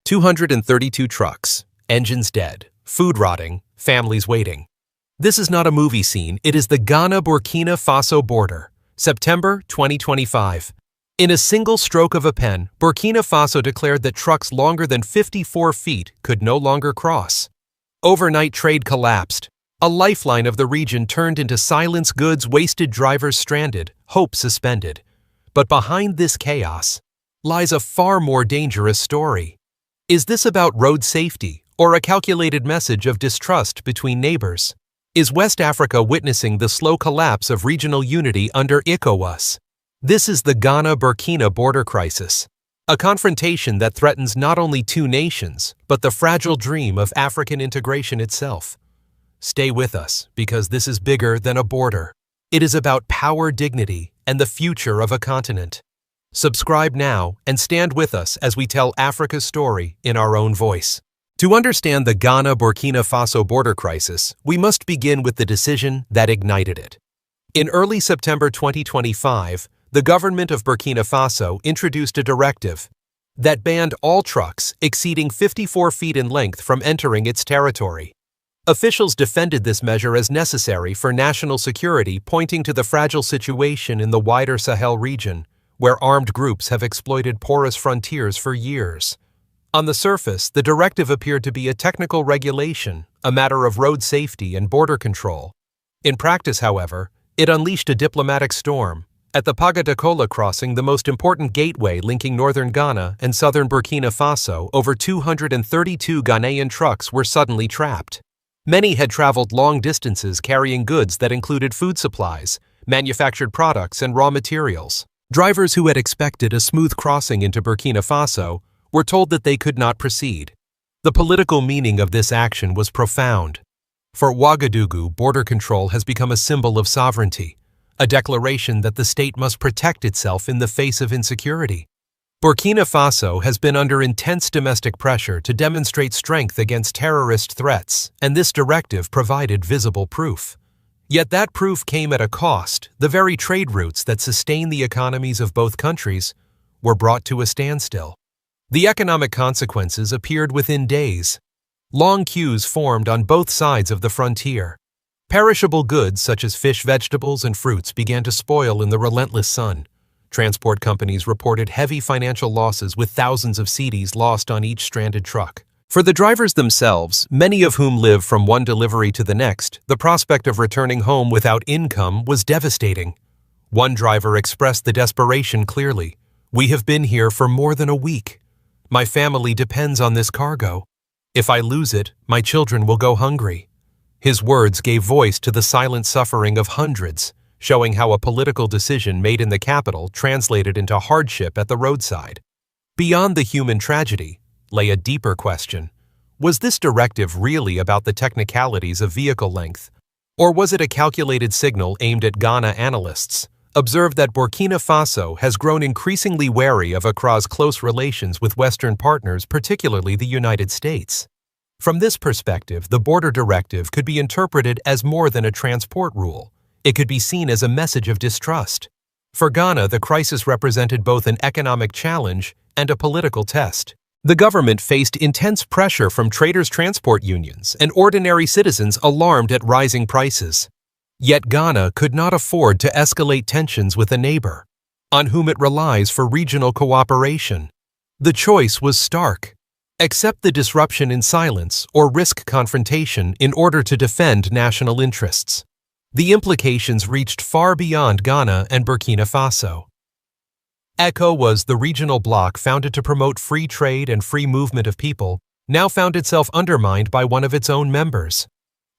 232 trucks, engines dead, food rotting, families waiting. This is not a movie scene, it is the Ghana-Burkina Faso border, September 2025. In a single stroke of a pen, Burkina Faso declared that trucks longer than 54 feet could no longer cross. Overnight trade collapsed. A lifeline of the region turned into silence, goods wasted, drivers stranded, hope suspended. But behind this chaos lies a far more dangerous story. Is this about road safety or a calculated message of distrust between neighbors? Is West Africa witnessing the slow collapse of regional unity under ECOWAS? This is the Ghana-Burkina border crisis, a confrontation that threatens not only two nations, but the fragile dream of African integration itself. Stay with us, because this is bigger than a border. It is about power, dignity, and the future of a continent. Subscribe now and stand with us as we tell Africa's story in our own voice. To understand the Ghana-Burkina Faso border crisis, we must begin with the decision that ignited it. In early September 2025, the government of Burkina Faso introduced a directive that banned all trucks exceeding 54 feet in length from entering its territory. Officials defended this measure as necessary for national security, pointing to the fragile situation in the wider Sahel region, where armed groups have exploited porous frontiers for years. On the surface, the directive appeared to be a technical regulation, a matter of road safety and border control. In practice, however, it unleashed a diplomatic storm. At the Pagadakola crossing, the most important gateway linking northern Ghana and southern Burkina Faso, over 232 Ghanaian trucks were suddenly trapped. Many had traveled long distances carrying goods that included food supplies, manufactured products, and raw materials. Drivers who had expected a smooth crossing into Burkina Faso were told that they could not proceed. The political meaning of this action was profound. For Ouagadougou, border control has become a symbol of sovereignty, a declaration that the state must protect itself in the face of insecurity. Burkina Faso has been under intense domestic pressure to demonstrate strength against terrorist threats, and this directive provided visible proof. Yet that proof came at a cost. The very trade routes that sustain the economies of both countries were brought to a standstill. The economic consequences appeared within days. Long queues formed on both sides of the frontier. Perishable goods such as fish, vegetables, and fruits began to spoil in the relentless sun. Transport companies reported heavy financial losses, with thousands of cedis lost on each stranded truck. For the drivers themselves, many of whom live from one delivery to the next, the prospect of returning home without income was devastating. One driver expressed the desperation clearly. "We have been here for more than a week. My family depends on this cargo. If I lose it, my children will go hungry." His words gave voice to the silent suffering of hundreds, showing how a political decision made in the capital translated into hardship at the roadside. Beyond the human tragedy lay a deeper question. Was this directive really about the technicalities of vehicle length? Or was it a calculated signal aimed at Ghana? Analysts observed that Burkina Faso has grown increasingly wary of Accra's close relations with Western partners, particularly the United States. From this perspective, the border directive could be interpreted as more than a transport rule. It could be seen as a message of distrust. For Ghana, the crisis represented both an economic challenge and a political test. The government faced intense pressure from traders' transport unions and ordinary citizens alarmed at rising prices. Yet Ghana could not afford to escalate tensions with a neighbor, on whom it relies for regional cooperation. The choice was stark. Accept the disruption in silence or risk confrontation in order to defend national interests. The implications reached far beyond Ghana and Burkina Faso. ECOWAS, the regional bloc founded to promote free trade and free movement of people, now found itself undermined by one of its own members.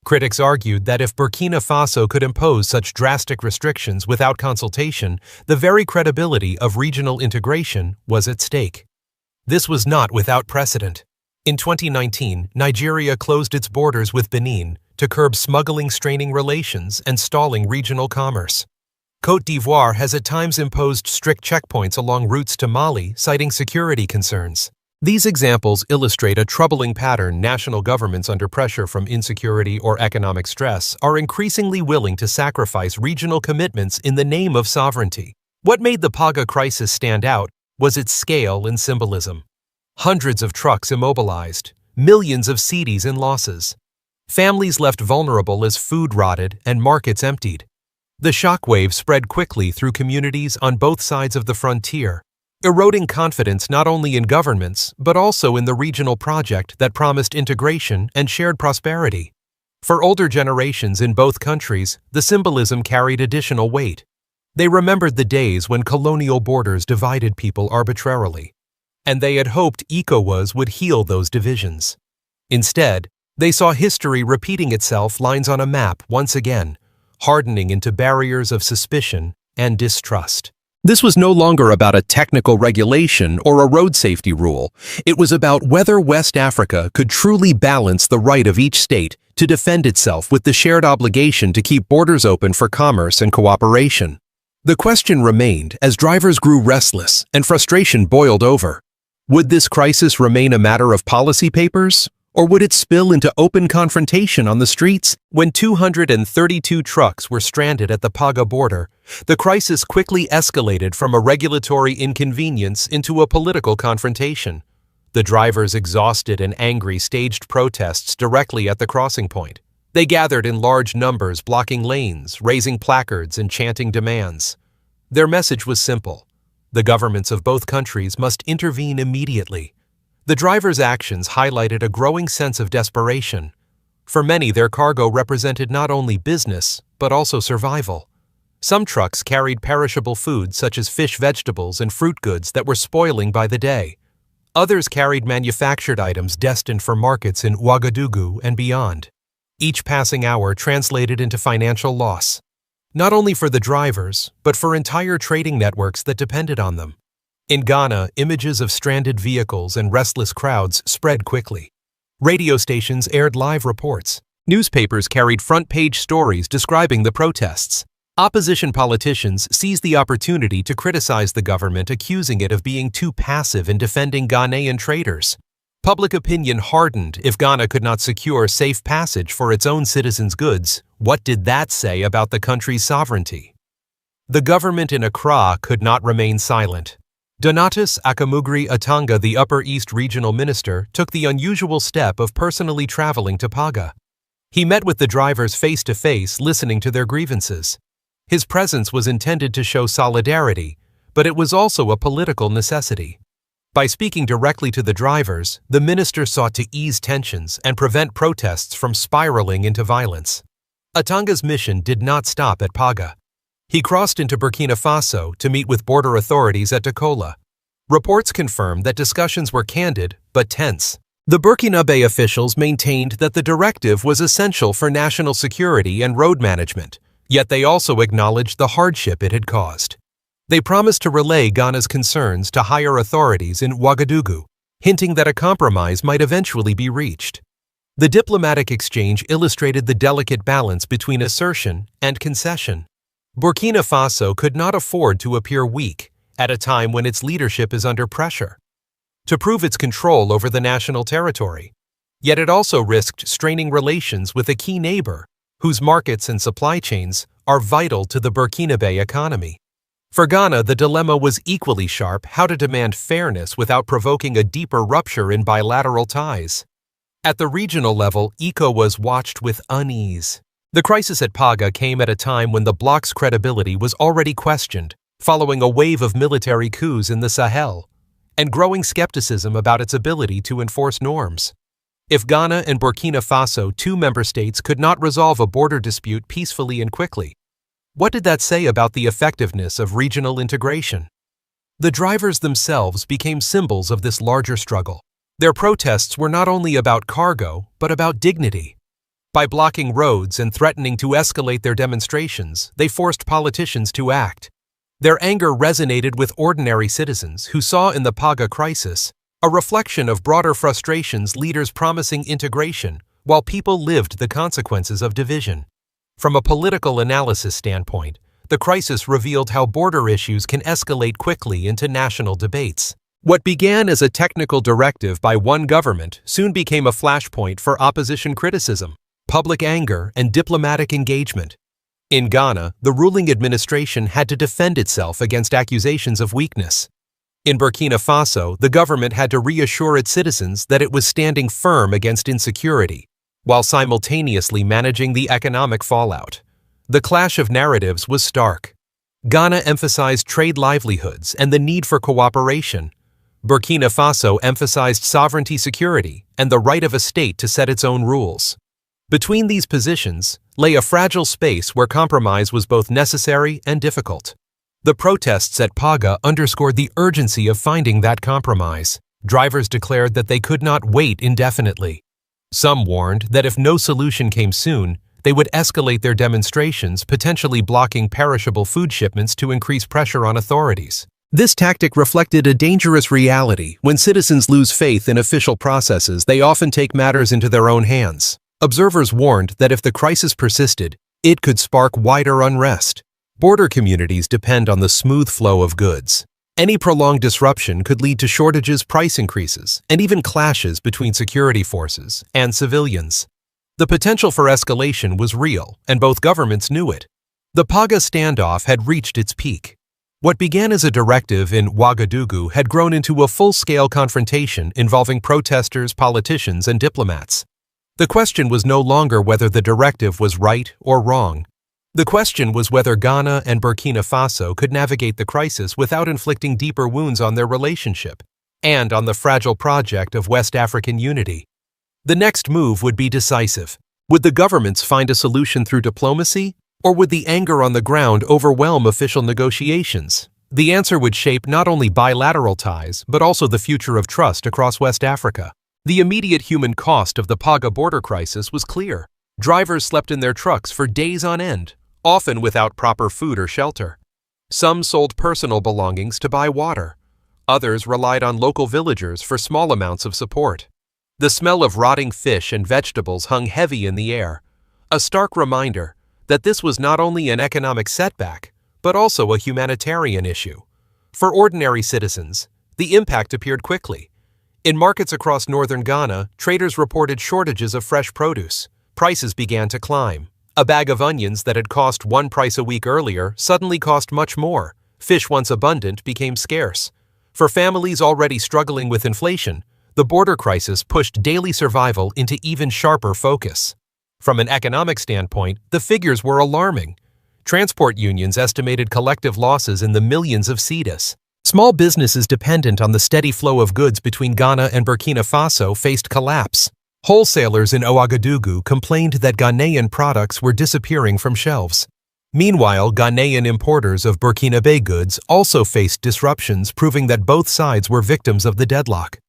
Critics argued that if Burkina Faso could impose such drastic restrictions without consultation, the very credibility of regional integration was at stake. This was not without precedent. In 2019, Nigeria closed its borders with Benin to curb smuggling, straining relations, and stalling regional commerce. Côte d'Ivoire has at times imposed strict checkpoints along routes to Mali, citing security concerns. These examples illustrate a troubling pattern. National governments under pressure from insecurity or economic stress are increasingly willing to sacrifice regional commitments in the name of sovereignty. What made the Paga crisis stand out was its scale and symbolism. Hundreds of trucks immobilized, millions of cedis in losses. Families left vulnerable as food rotted and markets emptied. The shockwave spread quickly through communities on both sides of the frontier, eroding confidence not only in governments but also in the regional project that promised integration and shared prosperity. For older generations in both countries, the symbolism carried additional weight. They remembered the days when colonial borders divided people arbitrarily, and they had hoped ECOWAS would heal those divisions. Instead, they saw history repeating itself lines on a map once again, hardening into barriers of suspicion and distrust. This was no longer about a technical regulation or a road safety rule. It was about whether West Africa could truly balance the right of each state to defend itself with the shared obligation to keep borders open for commerce and cooperation. The question remained as drivers grew restless and frustration boiled over. Would this crisis remain a matter of policy papers, or would it spill into open confrontation on the streets? When 232 trucks were stranded at the Paga border, the crisis quickly escalated from a regulatory inconvenience into a political confrontation. The drivers, exhausted and angry, staged protests directly at the crossing point. They gathered in large numbers, blocking lanes, raising placards, and chanting demands. Their message was simple: the governments of both countries must intervene immediately. The drivers' actions highlighted a growing sense of desperation. For many, their cargo represented not only business, but also survival. Some trucks carried perishable foods such as fish, vegetables, and fruit goods that were spoiling by the day. Others carried manufactured items destined for markets in Ouagadougou and beyond. Each passing hour translated into financial loss, not only for the drivers, but for entire trading networks that depended on them. In Ghana, images of stranded vehicles and restless crowds spread quickly. Radio stations aired live reports. Newspapers carried front-page stories describing the protests. Opposition politicians seized the opportunity to criticize the government, accusing it of being too passive in defending Ghanaian traders. Public opinion hardened. If Ghana could not secure safe passage for its own citizens' goods, what did that say about the country's sovereignty? The government in Accra could not remain silent. Donatus Akamugri Atanga, the Upper East Regional Minister, took the unusual step of personally traveling to Paga. He met with the drivers face-to-face, listening to their grievances. His presence was intended to show solidarity, but it was also a political necessity. By speaking directly to the drivers, the minister sought to ease tensions and prevent protests from spiraling into violence. Atanga's mission did not stop at Paga. He crossed into Burkina Faso to meet with border authorities at Dakola. Reports confirmed that discussions were candid but tense. The Burkinabe officials maintained that the directive was essential for national security and road management, yet they also acknowledged the hardship it had caused. They promised to relay Ghana's concerns to higher authorities in Ouagadougou, hinting that a compromise might eventually be reached. The diplomatic exchange illustrated the delicate balance between assertion and concession. Burkina Faso could not afford to appear weak at a time when its leadership is under pressure to prove its control over the national territory. Yet it also risked straining relations with a key neighbor whose markets and supply chains are vital to the Burkinabe economy. For Ghana, the dilemma was equally sharp: how to demand fairness without provoking a deeper rupture in bilateral ties. At the regional level, ECOWAS watched with unease. The crisis at Paga came at a time when the bloc's credibility was already questioned, following a wave of military coups in the Sahel, and growing skepticism about its ability to enforce norms. If Ghana and Burkina Faso, two member states, could not resolve a border dispute peacefully and quickly, what did that say about the effectiveness of regional integration? The drivers themselves became symbols of this larger struggle. Their protests were not only about cargo, but about dignity. By blocking roads and threatening to escalate their demonstrations, they forced politicians to act. Their anger resonated with ordinary citizens who saw in the Paga crisis a reflection of broader frustrations, leaders promising integration while people lived the consequences of division. From a political analysis standpoint, the crisis revealed how border issues can escalate quickly into national debates. What began as a technical directive by one government soon became a flashpoint for opposition criticism, public anger, and diplomatic engagement. In Ghana, the ruling administration had to defend itself against accusations of weakness. In Burkina Faso, the government had to reassure its citizens that it was standing firm against insecurity, while simultaneously managing the economic fallout. The clash of narratives was stark. Ghana emphasized trade livelihoods and the need for cooperation. Burkina Faso emphasized sovereignty, security, and the right of a state to set its own rules. Between these positions lay a fragile space where compromise was both necessary and difficult. The protests at Paga underscored the urgency of finding that compromise. Drivers declared that they could not wait indefinitely. Some warned that if no solution came soon, they would escalate their demonstrations, potentially blocking perishable food shipments to increase pressure on authorities. This tactic reflected a dangerous reality. When citizens lose faith in official processes, they often take matters into their own hands. Observers warned that if the crisis persisted, it could spark wider unrest. Border communities depend on the smooth flow of goods. Any prolonged disruption could lead to shortages, price increases, and even clashes between security forces and civilians. The potential for escalation was real, and both governments knew it. The Paga standoff had reached its peak. What began as a directive in Ouagadougou had grown into a full-scale confrontation involving protesters, politicians, and diplomats. The question was no longer whether the directive was right or wrong. The question was whether Ghana and Burkina Faso could navigate the crisis without inflicting deeper wounds on their relationship and on the fragile project of West African unity. The next move would be decisive. Would the governments find a solution through diplomacy, or would the anger on the ground overwhelm official negotiations? The answer would shape not only bilateral ties, but also the future of trust across West Africa. The immediate human cost of the Paga border crisis was clear. Drivers slept in their trucks for days on end, often without proper food or shelter. Some sold personal belongings to buy water. Others relied on local villagers for small amounts of support. The smell of rotting fish and vegetables hung heavy in the air, a stark reminder that this was not only an economic setback, but also a humanitarian issue. For ordinary citizens, the impact appeared quickly. In markets across northern Ghana, traders reported shortages of fresh produce. Prices began to climb. A bag of onions that had cost one price a week earlier suddenly cost much more. Fish once abundant became scarce. For families already struggling with inflation, the border crisis pushed daily survival into even sharper focus. From an economic standpoint, the figures were alarming. Transport unions estimated collective losses in the millions of cedis. Small businesses dependent on the steady flow of goods between Ghana and Burkina Faso faced collapse. Wholesalers in Ouagadougou complained that Ghanaian products were disappearing from shelves. Meanwhile, Ghanaian importers of Burkinabe goods also faced disruptions, proving that both sides were victims of the deadlock.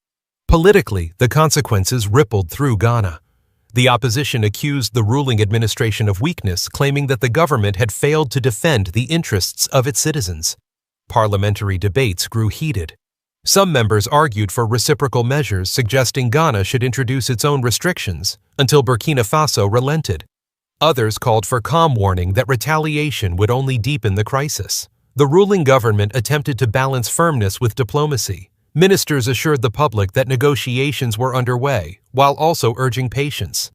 Politically, the consequences rippled through Ghana. The opposition accused the ruling administration of weakness, claiming that the government had failed to defend the interests of its citizens. Parliamentary debates grew heated. Some members argued for reciprocal measures, suggesting Ghana should introduce its own restrictions until Burkina Faso relented. Others called for calm, warning that retaliation would only deepen the crisis. The ruling government attempted to balance firmness with diplomacy. Ministers assured the public that negotiations were underway, while also urging patience.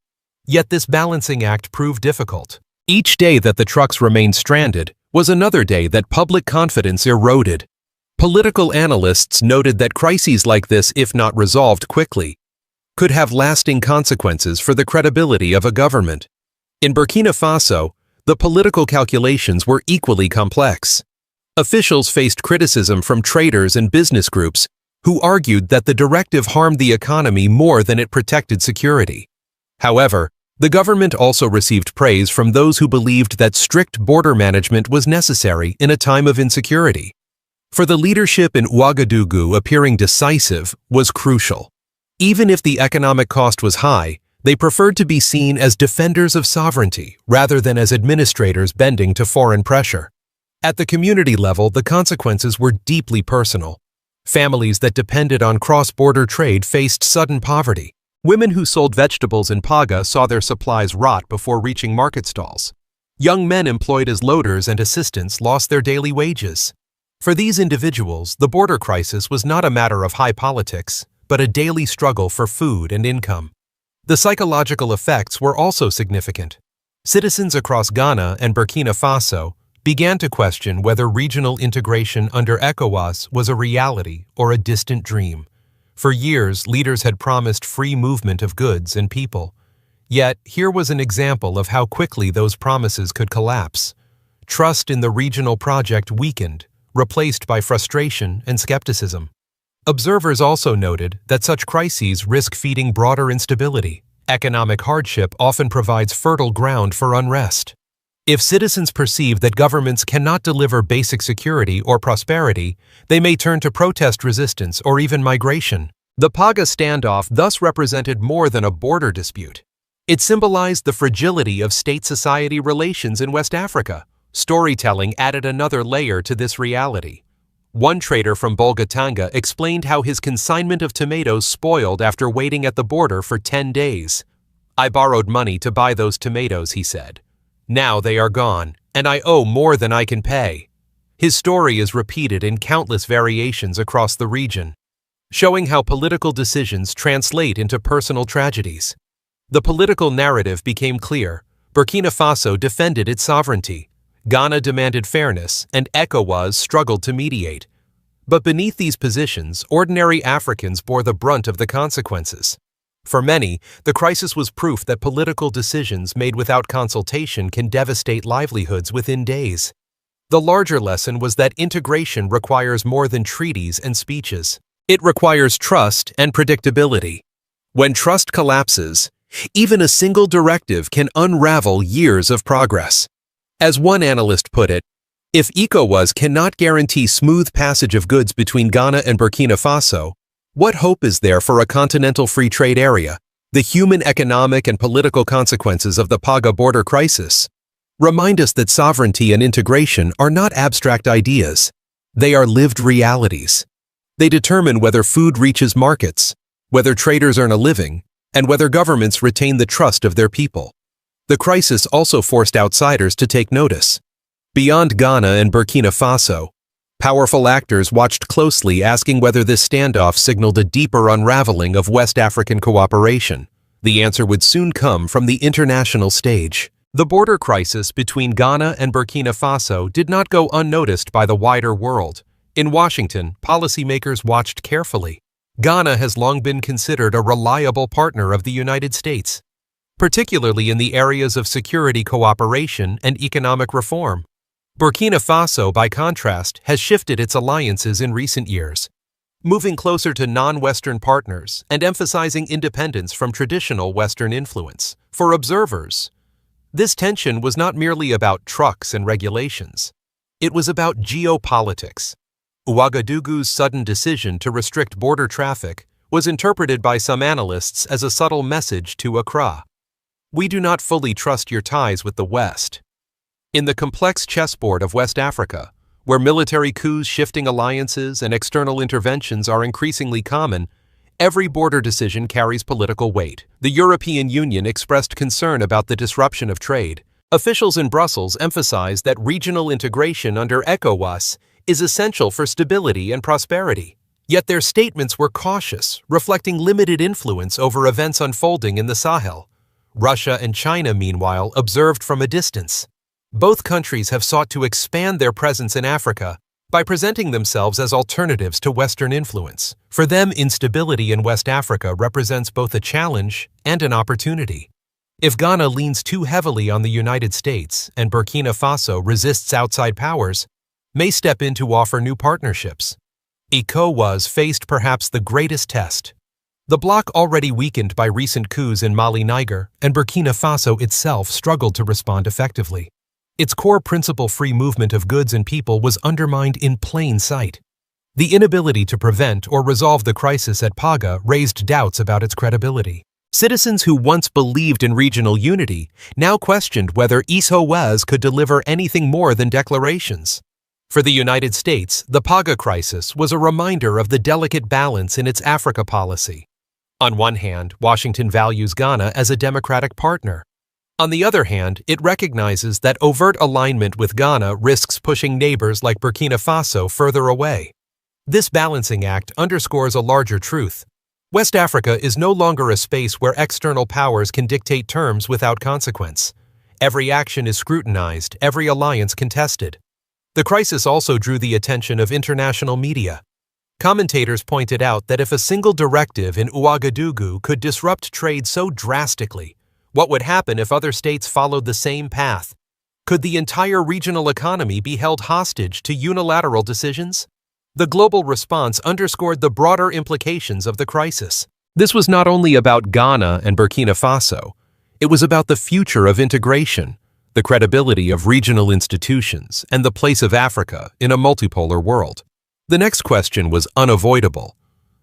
Yet this balancing act proved difficult. Each day that the trucks remained stranded was another day that public confidence eroded. Political analysts noted that crises like this, if not resolved quickly, could have lasting consequences for the credibility of a government. In Burkina Faso, the political calculations were equally complex. Officials faced criticism from traders and business groups who argued that the directive harmed the economy more than it protected security. However, the government also received praise from those who believed that strict border management was necessary in a time of insecurity. For the leadership in Ouagadougou, appearing decisive was crucial. Even if the economic cost was high, they preferred to be seen as defenders of sovereignty rather than as administrators bending to foreign pressure. At the community level, the consequences were deeply personal. Families that depended on cross-border trade faced sudden poverty. Women who sold vegetables in Paga saw their supplies rot before reaching market stalls. Young men employed as loaders and assistants lost their daily wages. For these individuals, the border crisis was not a matter of high politics, but a daily struggle for food and income. The psychological effects were also significant. Citizens across Ghana and Burkina Faso, began to question whether regional integration under ECOWAS was a reality or a distant dream. For years, leaders had promised free movement of goods and people. Yet, here was an example of how quickly those promises could collapse. Trust in the regional project weakened, replaced by frustration and skepticism. Observers also noted that such crises risk feeding broader instability. Economic hardship often provides fertile ground for unrest. If citizens perceive that governments cannot deliver basic security or prosperity, they may turn to protest resistance or even migration. The Paga standoff thus represented more than a border dispute. It symbolized the fragility of state-society relations in West Africa. Storytelling added another layer to this reality. One trader from Bolgatanga explained how his consignment of tomatoes spoiled after waiting at the border for 10 days. "I borrowed money to buy those tomatoes," he said. "Now they are gone, and I owe more than I can pay." His story is repeated in countless variations across the region, showing how political decisions translate into personal tragedies. The political narrative became clear. Burkina Faso defended its sovereignty. Ghana demanded fairness, and ECOWAS struggled to mediate. But beneath these positions, ordinary Africans bore the brunt of the consequences. For many, the crisis was proof that political decisions made without consultation can devastate livelihoods within days. The larger lesson was that integration requires more than treaties and speeches. It requires trust and predictability. When trust collapses, even a single directive can unravel years of progress. As one analyst put it, if ECOWAS cannot guarantee smooth passage of goods between Ghana and Burkina Faso, what hope is there for a continental free trade area? The human, economic, and political consequences of the Paga border crisis remind us that sovereignty and integration are not abstract ideas. They are lived realities. They determine whether food reaches markets, whether traders earn a living, and whether governments retain the trust of their people. The crisis also forced outsiders to take notice. Beyond Ghana and Burkina Faso, powerful actors watched closely, asking whether this standoff signaled a deeper unraveling of West African cooperation. The answer would soon come from the international stage. The border crisis between Ghana and Burkina Faso did not go unnoticed by the wider world. In Washington, policymakers watched carefully. Ghana has long been considered a reliable partner of the United States, particularly in the areas of security cooperation and economic reform. Burkina Faso, by contrast, has shifted its alliances in recent years, moving closer to non-Western partners and emphasizing independence from traditional Western influence. For observers, this tension was not merely about trucks and regulations. It was about geopolitics. Ouagadougou's sudden decision to restrict border traffic was interpreted by some analysts as a subtle message to Accra. We do not fully trust your ties with the West. In the complex chessboard of West Africa, where military coups, shifting alliances, and external interventions are increasingly common, every border decision carries political weight. The European Union expressed concern about the disruption of trade. Officials in Brussels emphasized that regional integration under ECOWAS is essential for stability and prosperity. Yet their statements were cautious, reflecting limited influence over events unfolding in the Sahel. Russia and China, meanwhile, observed from a distance. Both countries have sought to expand their presence in Africa by presenting themselves as alternatives to Western influence. For them, instability in West Africa represents both a challenge and an opportunity. If Ghana leans too heavily on the United States and Burkina Faso resists outside powers, may step in to offer new partnerships. ECOWAS faced perhaps the greatest test. The bloc, already weakened by recent coups in Mali, Niger, and Burkina Faso itself, struggled to respond effectively. Its core principle, free movement of goods and people, was undermined in plain sight. The inability to prevent or resolve the crisis at Paga raised doubts about its credibility. Citizens who once believed in regional unity now questioned whether ECOWAS could deliver anything more than declarations. For the United States, the Paga crisis was a reminder of the delicate balance in its Africa policy. On one hand, Washington values Ghana as a democratic partner. On the other hand, it recognizes that overt alignment with Ghana risks pushing neighbors like Burkina Faso further away. This balancing act underscores a larger truth. West Africa is no longer a space where external powers can dictate terms without consequence. Every action is scrutinized, every alliance contested. The crisis also drew the attention of international media. Commentators pointed out that if a single directive in Ouagadougou could disrupt trade so drastically, what would happen if other states followed the same path? Could the entire regional economy be held hostage to unilateral decisions? The global response underscored the broader implications of the crisis. This was not only about Ghana and Burkina Faso. It was about the future of integration, the credibility of regional institutions, and the place of Africa in a multipolar world. The next question was unavoidable.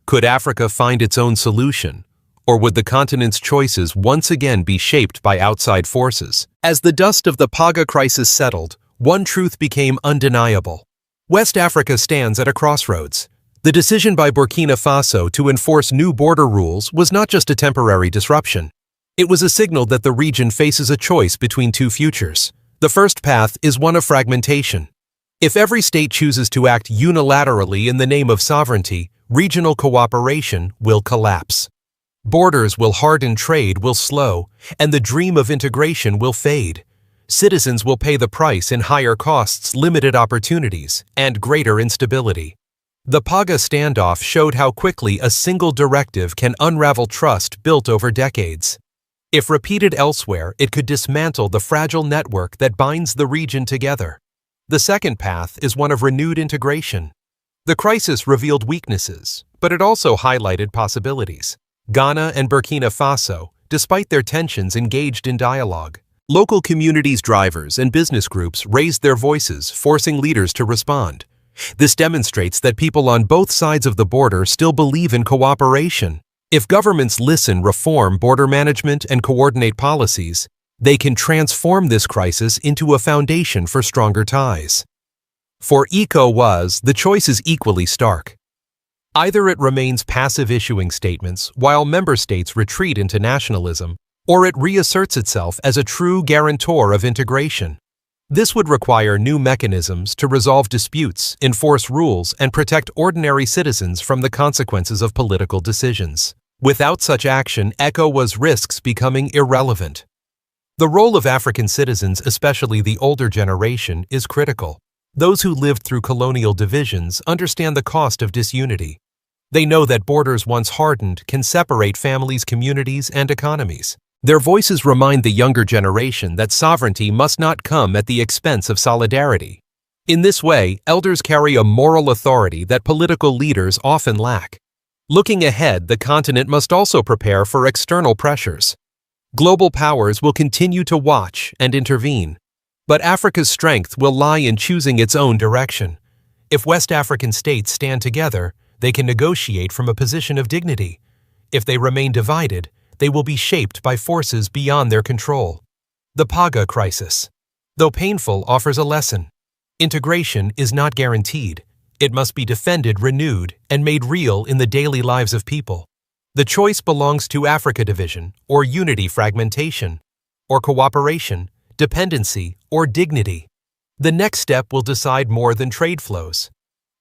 Could Africa find its own solution? Or would the continent's choices once again be shaped by outside forces? As the dust of the Paga crisis settled, one truth became undeniable. West Africa stands at a crossroads. The decision by Burkina Faso to enforce new border rules was not just a temporary disruption. It was a signal that the region faces a choice between two futures. The first path is one of fragmentation. If every state chooses to act unilaterally in the name of sovereignty, regional cooperation will collapse. Borders will harden, trade will slow, and the dream of integration will fade. Citizens will pay the price in higher costs, limited opportunities, and greater instability. The Paga standoff showed how quickly a single directive can unravel trust built over decades. If repeated elsewhere, it could dismantle the fragile network that binds the region together. The second path is one of renewed integration. The crisis revealed weaknesses, but it also highlighted possibilities. Ghana and Burkina Faso, despite their tensions, engaged in dialogue. Local communities, drivers, and business groups raised their voices, forcing leaders to respond. This demonstrates that people on both sides of the border still believe in cooperation. If governments listen, reform border management, and coordinate policies, they can transform this crisis into a foundation for stronger ties. For ECOWAS, the choice is equally stark. Either it remains passive issuing statements while member states retreat into nationalism, or it reasserts itself as a true guarantor of integration. This would require new mechanisms to resolve disputes, enforce rules, and protect ordinary citizens from the consequences of political decisions. Without such action, ECOWAS risks becoming irrelevant. The role of African citizens, especially the older generation, is critical. Those who lived through colonial divisions understand the cost of disunity. They know that borders once hardened can separate families, communities, and economies. Their voices remind the younger generation that sovereignty must not come at the expense of solidarity. In this way, elders carry a moral authority that political leaders often lack. Looking ahead, the continent must also prepare for external pressures. Global powers will continue to watch and intervene. But Africa's strength will lie in choosing its own direction. If West African states stand together, they can negotiate from a position of dignity. If they remain divided, they will be shaped by forces beyond their control. The Paga crisis, though painful, offers a lesson. Integration is not guaranteed. It must be defended, renewed, and made real in the daily lives of people. The choice belongs to Africa division, or unity fragmentation, or cooperation, dependency, or dignity. The next step will decide more than trade flows.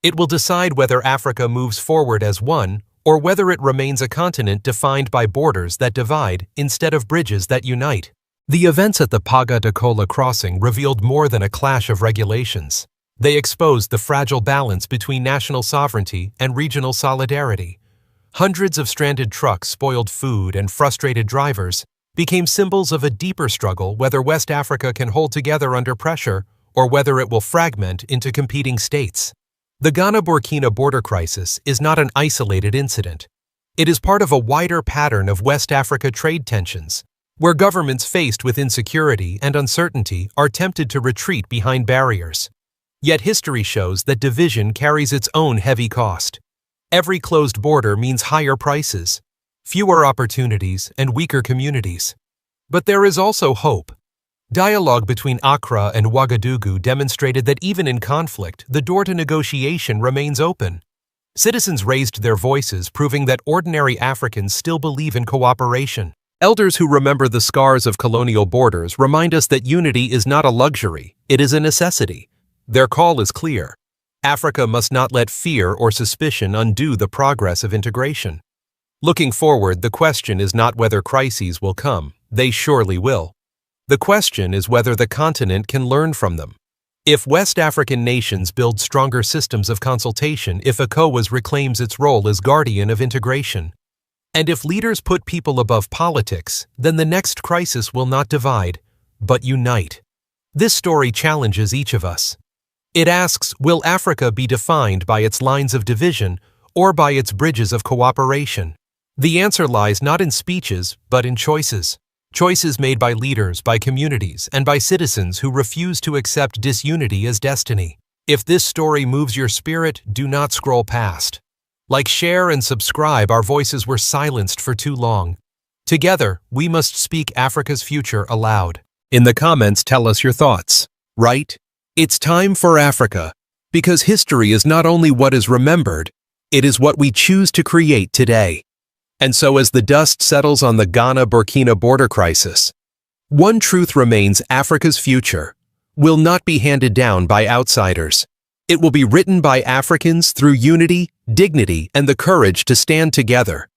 It will decide whether Africa moves forward as one, or whether it remains a continent defined by borders that divide instead of bridges that unite. The events at the Paga de Kola crossing revealed more than a clash of regulations. They exposed the fragile balance between national sovereignty and regional solidarity. Hundreds of stranded trucks, spoiled food, and frustrated drivers became symbols of a deeper struggle whether West Africa can hold together under pressure or whether it will fragment into competing states. The Ghana-Burkina border crisis is not an isolated incident. It is part of a wider pattern of West Africa trade tensions, where governments faced with insecurity and uncertainty are tempted to retreat behind barriers. Yet history shows that division carries its own heavy cost. Every closed border means higher prices, fewer opportunities, and weaker communities. But there is also hope. Dialogue between Accra and Ouagadougou demonstrated that even in conflict, the door to negotiation remains open. Citizens raised their voices, proving that ordinary Africans still believe in cooperation. Elders who remember the scars of colonial borders remind us that unity is not a luxury, it is a necessity. Their call is clear. Africa must not let fear or suspicion undo the progress of integration. Looking forward, the question is not whether crises will come. They surely will. The question is whether the continent can learn from them. If West African nations build stronger systems of consultation, if ECOWAS reclaims its role as guardian of integration, and if leaders put people above politics, then the next crisis will not divide, but unite. This story challenges each of us. It asks, will Africa be defined by its lines of division or by its bridges of cooperation? The answer lies not in speeches, but in choices. Choices made by leaders, by communities, and by citizens who refuse to accept disunity as destiny. If this story moves your spirit, do not scroll past. Like, share, and subscribe. Our voices were silenced for too long. Together, we must speak Africa's future aloud. In the comments, tell us your thoughts. Right? It's time for Africa. Because history is not only what is remembered, it is what we choose to create today. And so as the dust settles on the Ghana-Burkina border crisis, one truth remains: Africa's future will not be handed down by outsiders. It will be written by Africans through unity, dignity, and the courage to stand together.